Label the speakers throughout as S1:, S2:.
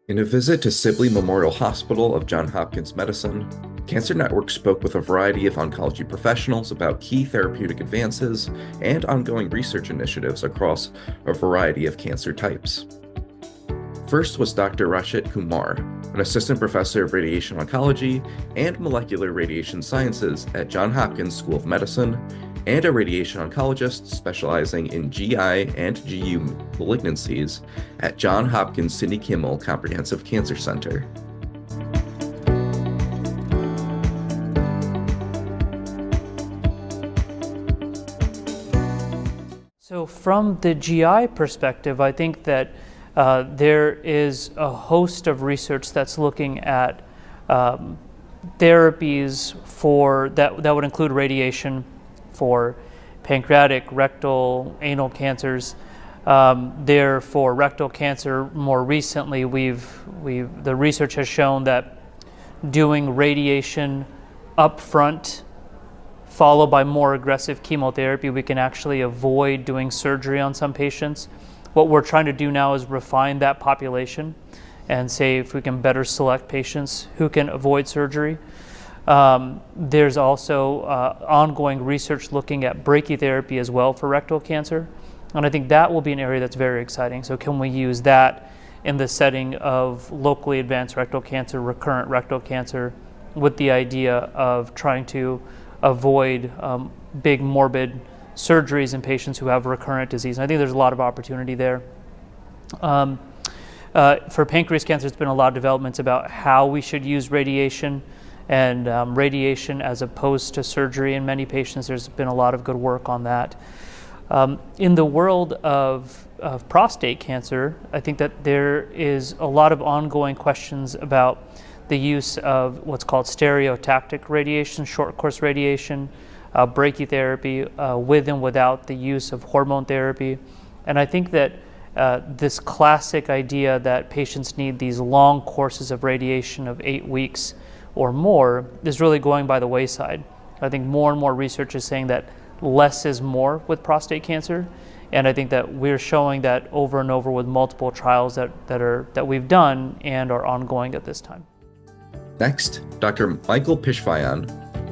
S1: In a visit to Sibley Memorial Hospital of Johns Hopkins Medicine, CancerNetwork spoke with a variety of oncology professionals about key therapeutic advances and ongoing research initiatives across a variety of cancer types. First was Dr. Rachit Kumar, an assistant professor of radiation oncology and molecular radiation sciences at Johns Hopkins School of Medicine, and a radiation oncologist specializing in GI and GU malignancies at Johns Hopkins Sidney Kimmel Comprehensive Cancer Center.
S2: So from the GI perspective, I think that there is a host of research that's looking at therapies for that would include radiation for pancreatic, rectal, anal cancers. There for rectal cancer, more recently, the research has shown that doing radiation upfront followed by more aggressive chemotherapy, we can actually avoid doing surgery on some patients. What we're trying to do now is refine that population and say if we can better select patients who can avoid surgery. There's also ongoing research looking at brachytherapy as well for rectal cancer. And I think that will be an area that's very exciting. So can we use that in the setting of locally advanced rectal cancer, recurrent rectal cancer, with the idea of trying to avoid big morbid surgeries in patients who have recurrent disease. And I think there's a lot of opportunity there. For pancreas cancer, there's been a lot of developments about how we should use radiation and radiation as opposed to surgery in many patients. There's been a lot of good work on that. In the world of prostate cancer, I think that there is a lot of ongoing questions about the use of what's called stereotactic radiation, short course radiation, brachytherapy, with and without the use of hormone therapy. And I think that this classic idea that patients need these long courses of radiation of 8 weeks or more is really going by the wayside. I think more and more research is saying that less is more with prostate cancer. And I think that we're showing that over and over with multiple trials that we've done and are ongoing at this time.
S1: Next, Dr. Michael Pishvaian,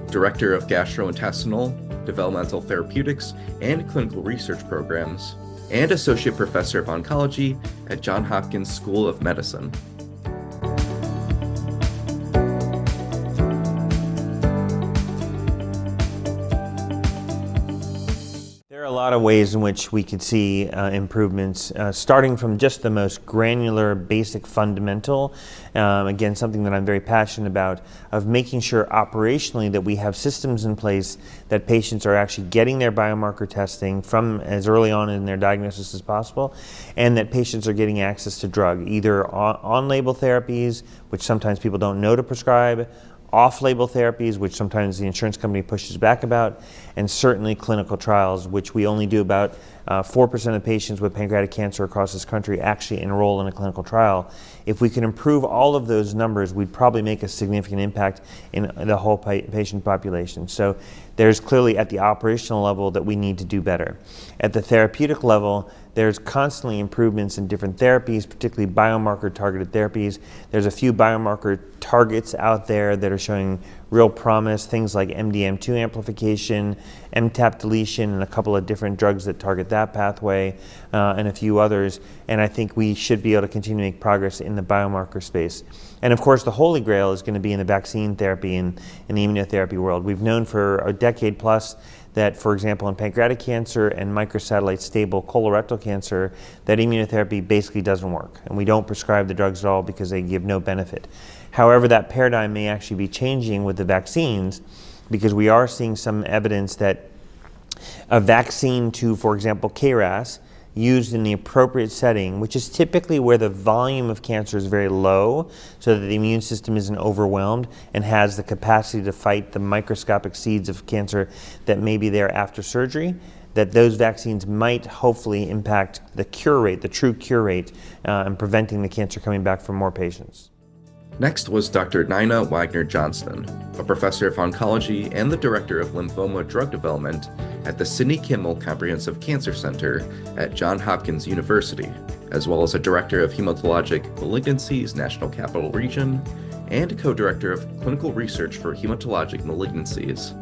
S1: Director of Gastrointestinal, Developmental Therapeutics, and Clinical Research Programs, and Associate Professor of Oncology at Johns Hopkins School of Medicine.
S3: There are a lot of ways in which we could see improvements, starting from just the most granular, basic, fundamental. Again, something that I'm very passionate about, of making sure operationally that we have systems in place that patients are actually getting their biomarker testing from as early on in their diagnosis as possible, and that patients are getting access to drug, either on-label therapies, which sometimes people don't know to prescribe, off-label therapies, which sometimes the insurance company pushes back about, and certainly clinical trials, which we only do about 4% of patients with pancreatic cancer across this country actually enroll in a clinical trial. If we can improve all of those numbers, we'd probably make a significant impact in the whole patient population. So there's clearly at the operational level that we need to do better. At the therapeutic level, there's constantly improvements in different therapies, particularly biomarker-targeted therapies. There's a few biomarker targets out there that are showing real promise, things like MDM2 amplification, MTAP deletion, and a couple of different drugs that target that pathway, and a few others. And I think we should be able to continue to make progress in the biomarker space. And of course, the holy grail is going to be in the vaccine therapy and in the immunotherapy world. We've known for a decade plus that, for example, in pancreatic cancer and microsatellite stable colorectal cancer, that immunotherapy basically doesn't work. And we don't prescribe the drugs at all because they give no benefit. However, that paradigm may actually be changing with the vaccines, because we are seeing some evidence that a vaccine to, for example, KRAS, used in the appropriate setting, which is typically where the volume of cancer is very low, so that the immune system isn't overwhelmed and has the capacity to fight the microscopic seeds of cancer that may be there after surgery, that those vaccines might hopefully impact the cure rate, the true cure rate, and preventing the cancer coming back for more patients.
S1: Next was Dr. Nina Wagner-Johnston, a professor of oncology and the director of lymphoma drug development at the Sidney Kimmel Comprehensive Cancer Center at Johns Hopkins University, as well as a director of Hematologic Malignancies National Capital Region and co-director of clinical research for Hematologic Malignancies.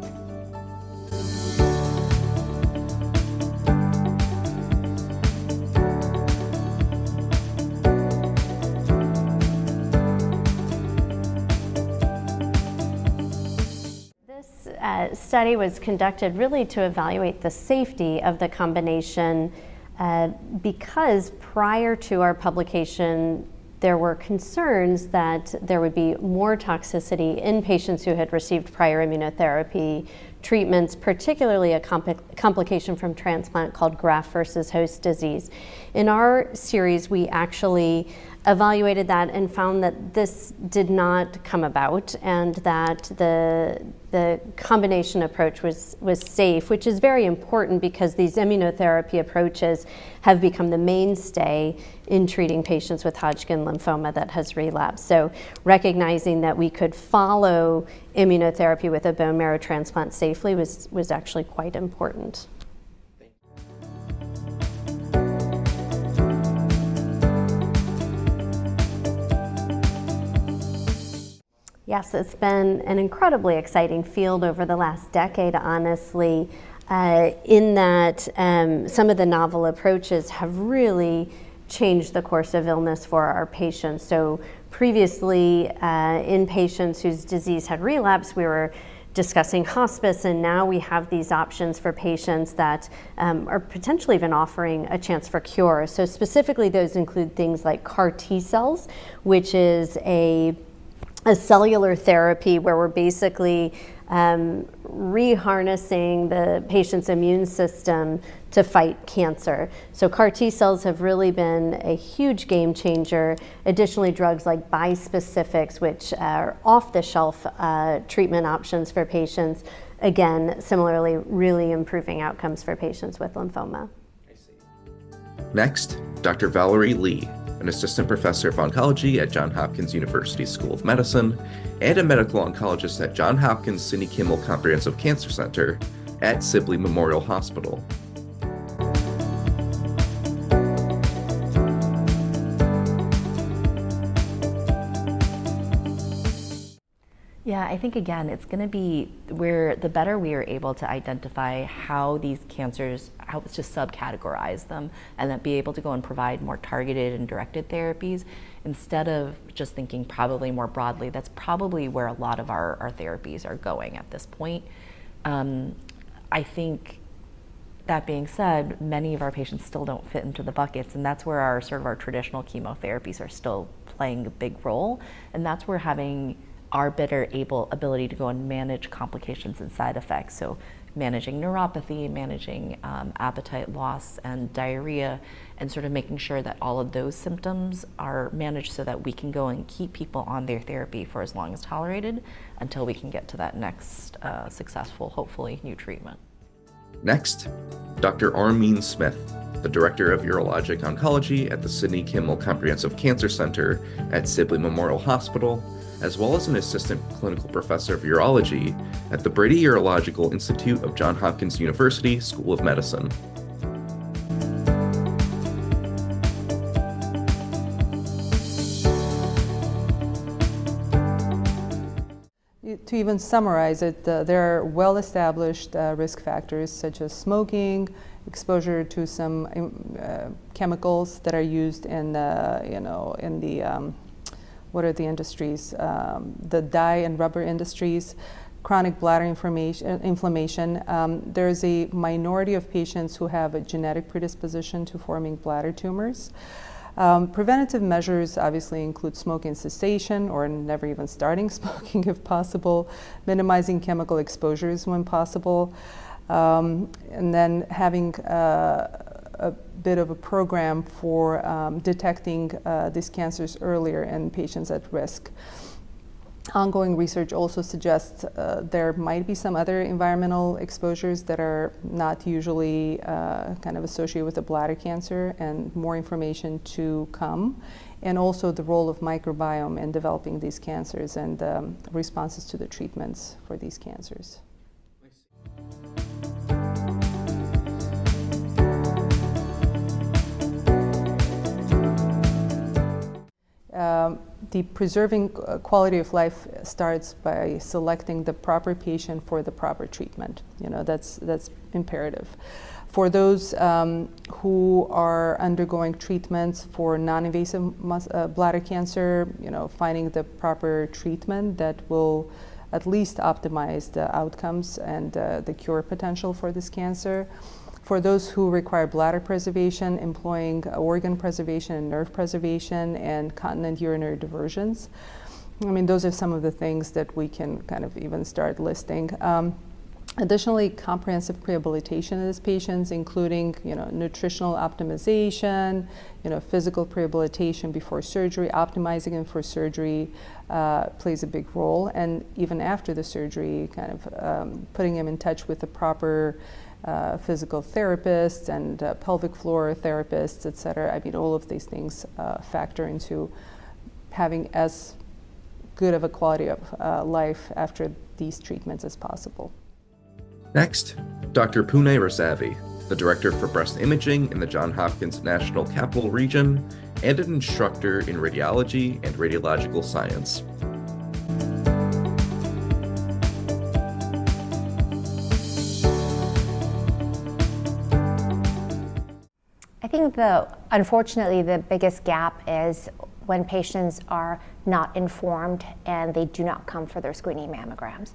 S4: Study was conducted really to evaluate the safety of the combination because prior to our publication there were concerns that there would be more toxicity in patients who had received prior immunotherapy treatments, particularly a complication from transplant called graft versus host disease. In our series, we actually evaluated that and found that this did not come about and that the combination approach was safe, which is very important because these immunotherapy approaches have become the mainstay in treating patients with Hodgkin lymphoma that has relapsed. So recognizing that we could follow immunotherapy with a bone marrow transplant safely was actually quite important. Yes, it's been an incredibly exciting field over the last decade, honestly, in that some of the novel approaches have really changed the course of illness for our patients. So previously, in patients whose disease had relapsed, we were discussing hospice, and now we have these options for patients that are potentially even offering a chance for cure. So specifically, those include things like CAR T cells, which is a cellular therapy where we're basically reharnessing the patient's immune system to fight cancer. So CAR T cells have really been a huge game changer. Additionally, drugs like bispecifics, which are off-the-shelf treatment options for patients, again, similarly, really improving outcomes for patients with lymphoma.
S1: Next, Dr. Valerie Lee, an assistant professor of oncology at Johns Hopkins University School of Medicine, and a medical oncologist at Johns Hopkins Sidney Kimmel Comprehensive Cancer Center at Sibley Memorial Hospital.
S5: Yeah, I think again, it's going to be where the better we are able to identify how these cancers, how to subcategorize them, and then be able to go and provide more targeted and directed therapies instead of just thinking probably more broadly. That's probably where a lot of our therapies are going at this point. I think that being said, many of our patients still don't fit into the buckets, and that's where our traditional chemotherapies are still playing a big role, and that's where having our better ability to go and manage complications and side effects. So managing neuropathy, managing appetite loss and diarrhea, and sort of making sure that all of those symptoms are managed so that we can go and keep people on their therapy for as long as tolerated until we can get to that next successful, hopefully, new treatment.
S1: Next, Dr. Armin Smith, the Director of Urologic Oncology at the Sidney Kimmel Comprehensive Cancer Center at Sibley Memorial Hospital, as well as an assistant clinical professor of urology at the Brady Urological Institute of Johns Hopkins University School of Medicine.
S6: To even summarize it, there are well-established risk factors such as smoking, exposure to some chemicals that are used in what are the industries? The dye and rubber industries, chronic bladder inflammation. There's a minority of patients who have a genetic predisposition to forming bladder tumors. Preventative measures obviously include smoking cessation or never even starting smoking if possible, minimizing chemical exposures when possible, and then having a bit of a program for detecting these cancers earlier in patients at risk. Ongoing research also suggests there might be some other environmental exposures that are not usually kind of associated with the bladder cancer, and more information to come. And also the role of microbiome in developing these cancers and responses to the treatments for these cancers. The preserving quality of life starts by selecting the proper patient for the proper treatment. You know, that's imperative. For those who are undergoing treatments for non-invasive bladder cancer, you know, finding the proper treatment that will at least optimize the outcomes and the cure potential for this cancer. For those who require bladder preservation, employing organ preservation and nerve preservation and continent urinary diversions. I mean, those are some of the things that we can kind of even start listing. Additionally, comprehensive rehabilitation of these patients, including, you know, nutritional optimization, you know, physical rehabilitation before surgery, optimizing them for surgery plays a big role. And even after the surgery, kind of putting them in touch with the proper physical therapists and pelvic floor therapists, et cetera. I mean, all of these things factor into having as good of a quality of life after these treatments as possible.
S1: Next, Dr. Pune Rasavi, the Director for Breast Imaging in the Johns Hopkins National Capital Region and an instructor in radiology and radiological science.
S7: I think unfortunately the biggest gap is when patients are not informed and they do not come for their screening mammograms.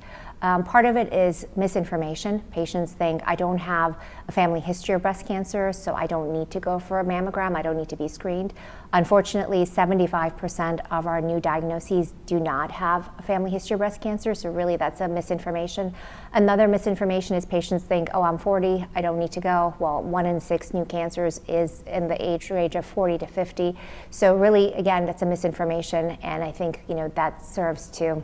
S7: Part of it is misinformation. Patients think, I don't have a family history of breast cancer, so I don't need to go for a mammogram, I don't need to be screened. Unfortunately, 75% of our new diagnoses do not have a family history of breast cancer, so really that's a misinformation. Another misinformation is patients think, oh, I'm 40, I don't need to go. Well, 1 in 6 new cancers is in the age range of 40 to 50. So really, again, that's a misinformation, and I think, you know, that serves to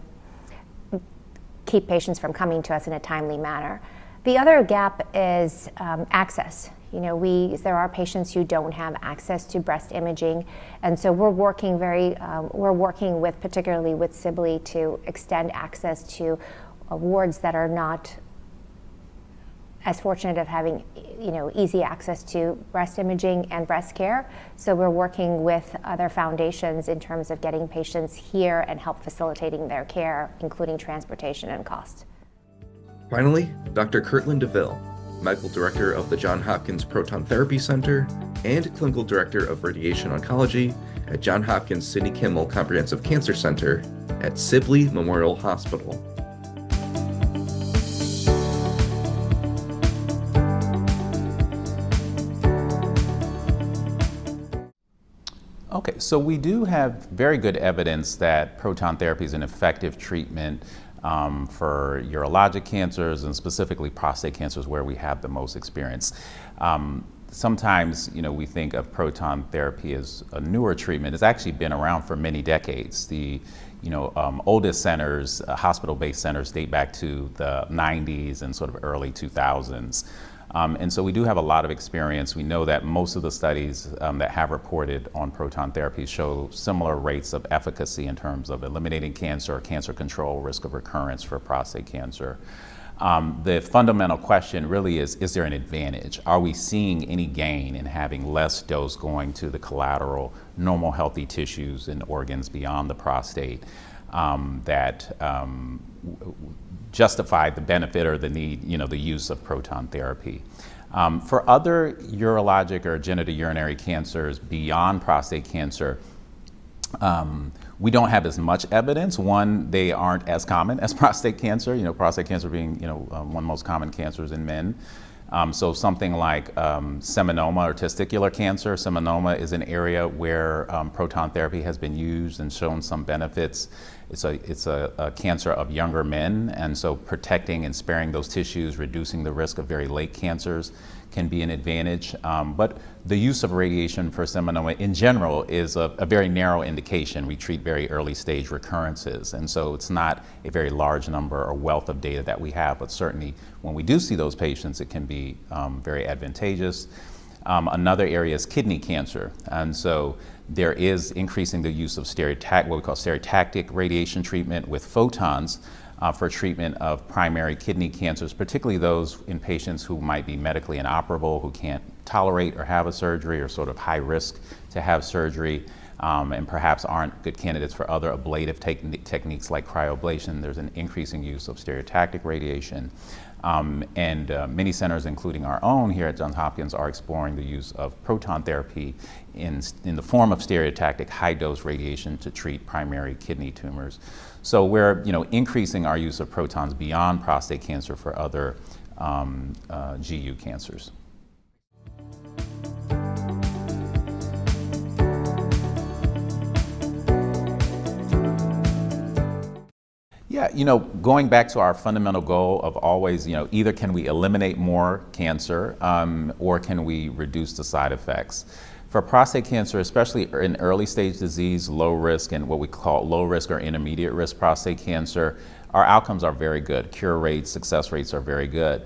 S7: keep patients from coming to us in a timely manner. The other gap is access. You know, there are patients who don't have access to breast imaging, and so we're working with, particularly with Sibley, to extend access to wards that are not as fortunate of having, you know, easy access to breast imaging and breast care. So we're working with other foundations in terms of getting patients here and help facilitating their care, including transportation and cost.
S1: Finally, Dr. Kirtland DeVille, Medical Director of the Johns Hopkins Proton Therapy Center and Clinical Director of Radiation Oncology at Johns Hopkins Sidney Kimmel Comprehensive Cancer Center at Sibley Memorial Hospital.
S8: Okay, so we do have very good evidence that proton therapy is an effective treatment for urologic cancers and specifically prostate cancers where we have the most experience. Sometimes, you know, we think of proton therapy as a newer treatment. It's actually been around for many decades. The oldest centers, hospital-based centers, date back to the 90s and sort of early 2000s. And so we do have a lot of experience. We know that most of the studies that have reported on proton therapy show similar rates of efficacy in terms of eliminating cancer, cancer control, risk of recurrence for prostate cancer. The fundamental question really is there an advantage? Are we seeing any gain in having less dose going to the collateral, normal healthy tissues and organs beyond the prostate that justify the benefit or the need, you know, the use of proton therapy. For other urologic or genitourinary cancers beyond prostate cancer, we don't have as much evidence. One, they aren't as common as prostate cancer, you know, prostate cancer being, you know, one of the most common cancers in men. So something like seminoma or testicular cancer. Seminoma is an area where proton therapy has been used and shown some benefits. It's a cancer of younger men, and so protecting and sparing those tissues, reducing the risk of very late cancers can be an advantage. But the use of radiation for seminoma in general is a very narrow indication. We treat very early stage recurrences, and so it's not a very large number or wealth of data that we have, but certainly when we do see those patients, it can be very advantageous. Another area is kidney cancer, and so there is increasing the use of what we call stereotactic radiation treatment with photons for treatment of primary kidney cancers, particularly those in patients who might be medically inoperable, who can't tolerate or have a surgery, or sort of high risk to have surgery, and perhaps aren't good candidates for other ablative techniques like cryoablation. There's an increasing use of stereotactic radiation. And many centers, including our own here at Johns Hopkins, are exploring the use of proton therapy in the form of stereotactic high-dose radiation to treat primary kidney tumors. So we're increasing our use of protons beyond prostate cancer for other GU cancers. Yeah, going back to our fundamental goal of always, either can we eliminate more cancer or can we reduce the side effects. For prostate cancer, especially in early stage disease, low risk, and what we call low risk or intermediate risk prostate cancer, our outcomes are very good. Cure rates, success rates are very good.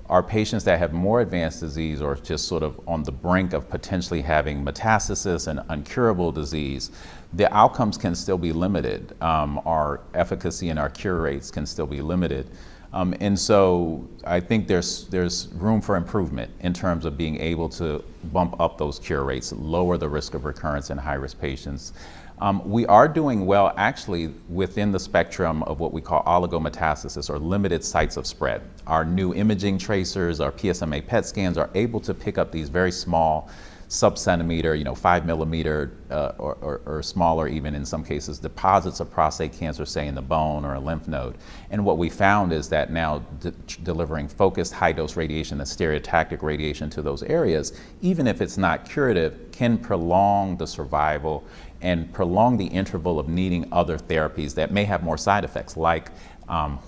S8: Our patients that have more advanced disease or just sort of on the brink of potentially having metastasis and uncurable disease, the outcomes can still be limited. Our efficacy and our cure rates can still be limited. And so I think there's room for improvement in terms of being able to bump up those cure rates, lower the risk of recurrence in high-risk patients. We are doing well actually within the spectrum of what we call oligometastasis, or limited sites of spread. Our new imaging tracers, our PSMA PET scans are able to pick up these very small sub-centimeter, 5 millimeter or smaller even in some cases, deposits of prostate cancer, say in the bone or a lymph node. And what we found is that now delivering focused high-dose radiation, the stereotactic radiation to those areas, even if it's not curative, can prolong the survival and prolong the interval of needing other therapies that may have more side effects, like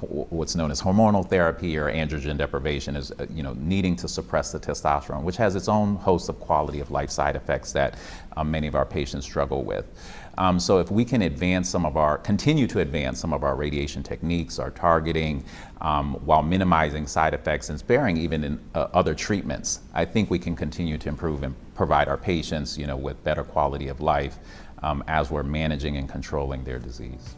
S8: what's known as hormonal therapy or androgen deprivation, is needing to suppress the testosterone, which has its own host of quality of life side effects that many of our patients struggle with. So if we can continue to advance some of our radiation techniques, our targeting, while minimizing side effects and sparing even in other treatments, I think we can continue to improve and provide our patients with better quality of life as we're managing and controlling their disease.